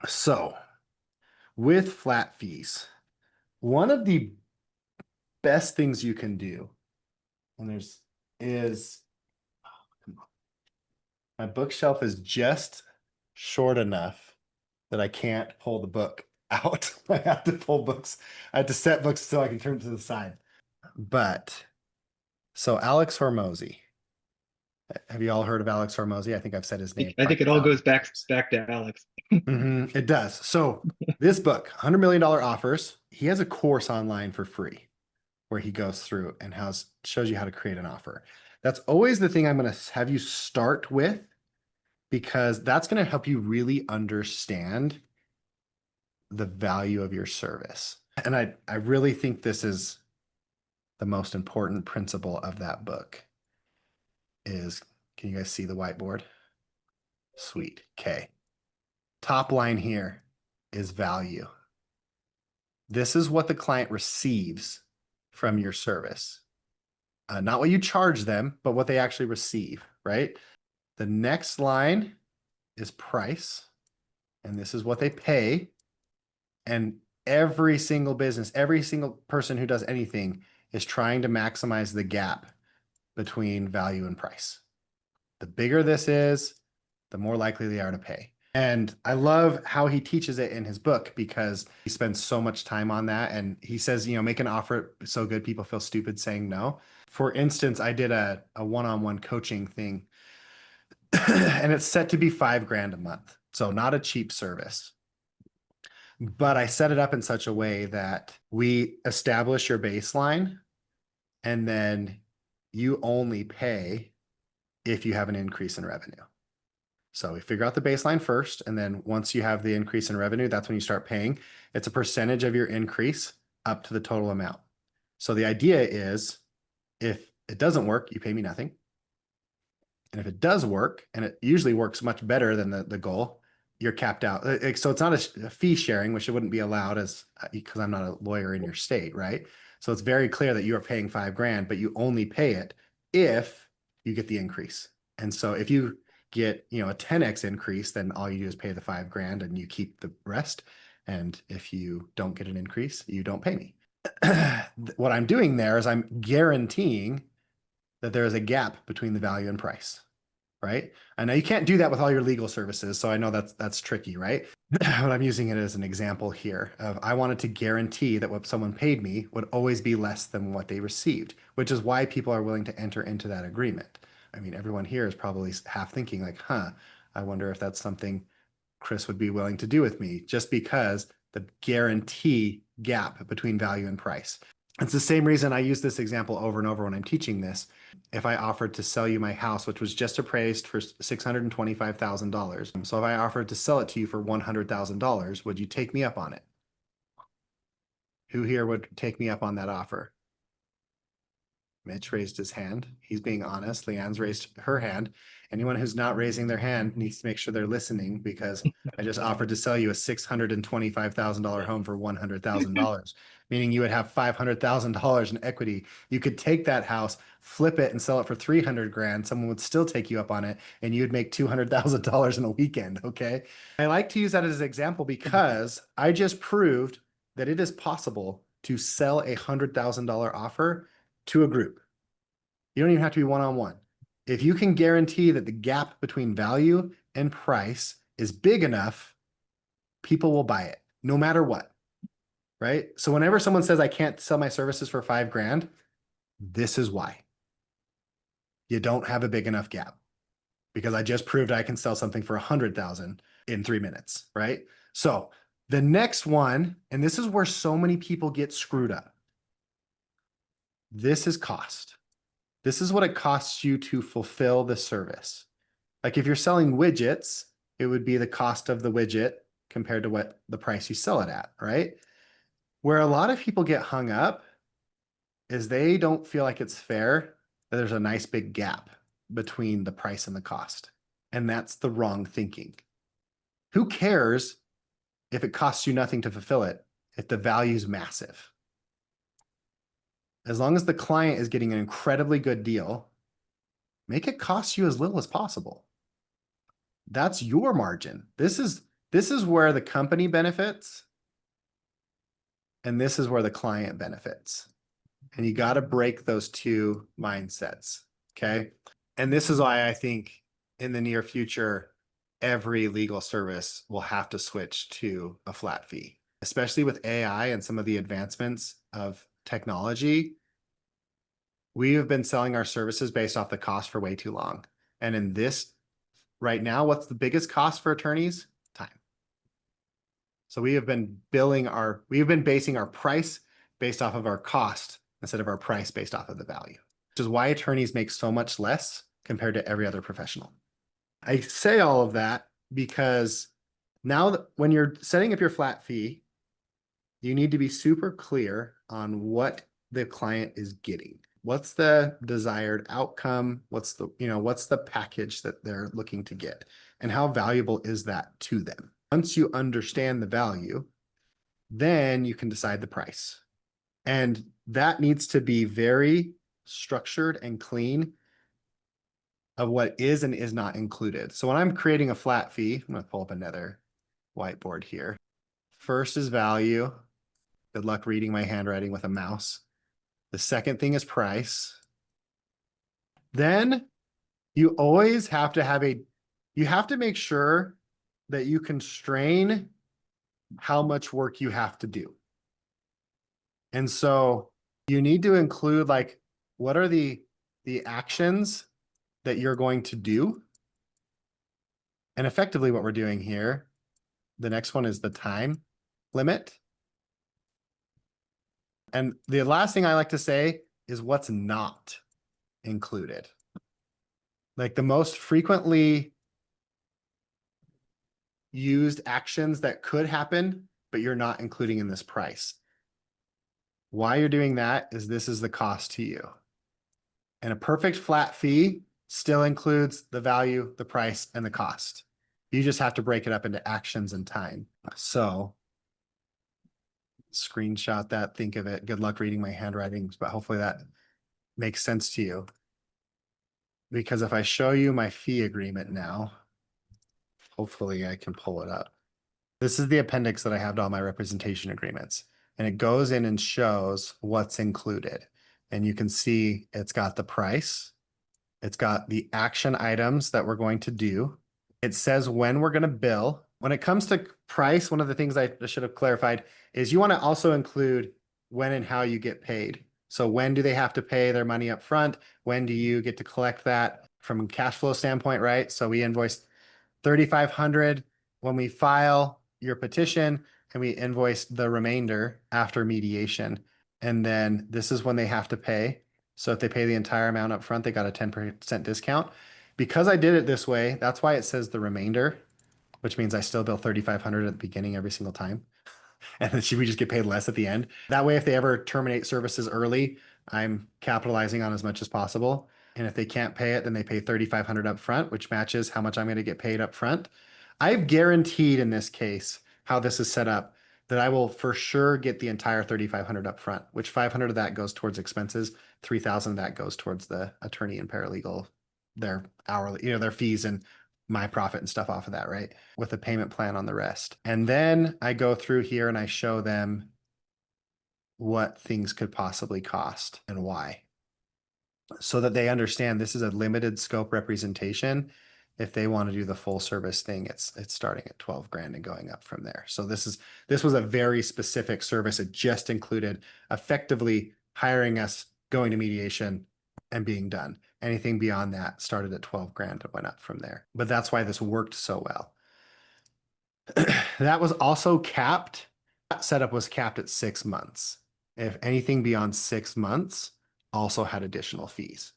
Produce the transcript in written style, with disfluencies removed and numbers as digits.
So with flat fees, one of the best things you can do, and there's is my bookshelf is just short enough that I can't pull the book out. I have to pull books. I have to set books so I can turn to the side. But so Alex Hormozi. Have you all heard of Alex Hormozi? I think I've said his name I probably think it a all goes thousand back times. back to Alex. It does. So this book, $100 million offers, he has a course online for free where he goes through and shows you how to create an offer. That's always the thing I'm going to have you start with because that's going to help you really understand the value of your service. And I really think this is the most important principle of that book is, can you guys see the whiteboard? Sweet. Okay. Top line here is value. This is what the client receives from your service. Not what you charge them, but what they actually receive, right? The next line is price, and this is what they pay. And every single business, every single person who does anything is trying to maximize the gap between value and price. The bigger this is, the more likely they are to pay. And I love how he teaches it in his book because he spends so much time on that. And he says, make an offer so good people feel stupid saying no. For instance, I did a one-on-one coaching thing and it's set to be $5,000 a month. So not a cheap service. But I set it up in such a way that we establish your baseline and then you only pay if you have an increase in revenue. So we figure out the baseline first, and then once you have the increase in revenue, that's when you start paying. It's a percentage of your increase up to the total amount. So the idea is if it doesn't work, you pay me nothing. And if it does work, and it usually works much better than the goal, you're capped out. So it's not a fee sharing, which it wouldn't be allowed as because I'm not a lawyer in your state, right? So it's very clear that you are paying $5,000, but you only pay it if you get the increase. And so if you get, a 10x increase, then all you do is pay the $5,000 and you keep the rest. And if you don't get an increase, you don't pay me. What I'm doing there is I'm guaranteeing that there is a gap between the value and price, right? I know you can't do that with all your legal services, so I know that's tricky, right? But I'm using it as an example here of I wanted to guarantee that what someone paid me would always be less than what they received, which is why people are willing to enter into that agreement. I mean, everyone here is probably half thinking like, I wonder if that's something Chris would be willing to do with me just because the guarantee gap between value and price. It's the same reason I use this example over and over when I'm teaching this. If I offered to sell you my house, which was just appraised for $625,000. So if I offered to sell it to you for $100,000, would you take me up on it? Who here would take me up on that offer? Mitch raised his hand. He's being honest. Leanne's raised her hand. Anyone who's not raising their hand needs to make sure they're listening because I just offered to sell you a $625,000 home for $100,000, meaning you would have $500,000 in equity. You could take that house, flip it, and sell it for 300 grand. Someone would still take you up on it, and you would make $200,000 in a weekend. Okay. I like to use that as an example because I just proved that it is possible to sell a $100,000 offer to a group. You don't even have to be one-on-one. If you can guarantee that the gap between value and price is big enough, people will buy it no matter what, right? So whenever someone says I can't sell my services for $5,000, this is why. You don't have a big enough gap because I just proved I can sell something for 100,000 in 3 minutes, right? So the next one, and this is where so many people get screwed up. This is cost. This is what it costs you to fulfill the service. Like if you're selling widgets, it would be the cost of the widget compared to what the price you sell it at, right? Where a lot of people get hung up is they don't feel like it's fair that there's a nice big gap between the price and the cost. And that's the wrong thinking. Who cares if it costs you nothing to fulfill it if the value is massive? As long as the client is getting an incredibly good deal, make it cost you as little as possible. That's your margin. This is This is where the company benefits, and this is where the client benefits. And you got to break those two mindsets. Okay. And this is why I think in the near future, every legal service will have to switch to a flat fee, especially with AI and some of the advancements of technology. We have been selling our services based off the cost for way too long. And in this right now, what's the biggest cost for attorneys? Time. So we have been basing our price based off of our cost instead of our price based off of the value, which is why attorneys make so much less compared to every other professional. I say all of that because now that when you're setting up your flat fee, you need to be super clear on what the client is getting. What's the desired outcome? What's the package that they're looking to get? And how valuable is that to them? Once you understand the value, then you can decide the price. And that needs to be very structured and clean of what is and is not included. So when I'm creating a flat fee, I'm going to pull up another whiteboard here. First is value. Good luck reading my handwriting with a mouse. The second thing is price. Then you always have to you have to make sure that you constrain how much work you have to do. And so you need to include like, what are the actions that you're going to do? And effectively what we're doing here, the next one is the time limit. And the last thing I like to say is what's not included. Like the most frequently used actions that could happen, but you're not including in this price. Why you're doing that is this is the cost to you. And a perfect flat fee still includes the value, the price, and the cost. You just have to break it up into actions and time. So screenshot that, think of it. Good luck reading my handwriting, but hopefully that makes sense to you. Because if I show you my fee agreement now, hopefully I can pull it up. This is the appendix that I have to all my representation agreements. And it goes in and shows what's included. And you can see it's got the price. It's got the action items that we're going to do. It says when we're going to bill. When it comes to price, one of the things I should have clarified is you want to also include when and how you get paid. So when do they have to pay their money up front? When do you get to collect that from a cash flow standpoint, right? So we invoice $3,500 when we file your petition, and we invoice the remainder after mediation. And then this is when they have to pay. So if they pay the entire amount up front, they got a 10% discount. Because I did it this way, that's why it says the remainder, which means I still bill $3,500 at the beginning every single time. And then we just get paid less at the end. That way, if they ever terminate services early, I'm capitalizing on as much as possible. And if they can't pay it, then they pay $3,500 up front, which matches how much I'm going to get paid up front. I've guaranteed in this case how this is set up that I will for sure get the entire $3,500 up front, which 500 of that goes towards expenses, 3,000 of that goes towards the attorney and paralegal, their hourly, their fees and my profit and stuff off of that, right? With a payment plan on the rest. And then I go through here and I show them what things could possibly cost and why, so that they understand this is a limited scope representation. If they want to do the full service thing, it's starting at 12 grand and going up from there. So this was a very specific service. It just included effectively hiring us, going to mediation, and being done. Anything beyond that started at 12 grand and went up from there. But that's why this worked so well. That was also capped. That setup was capped at 6 months. If anything beyond 6 months also had additional fees.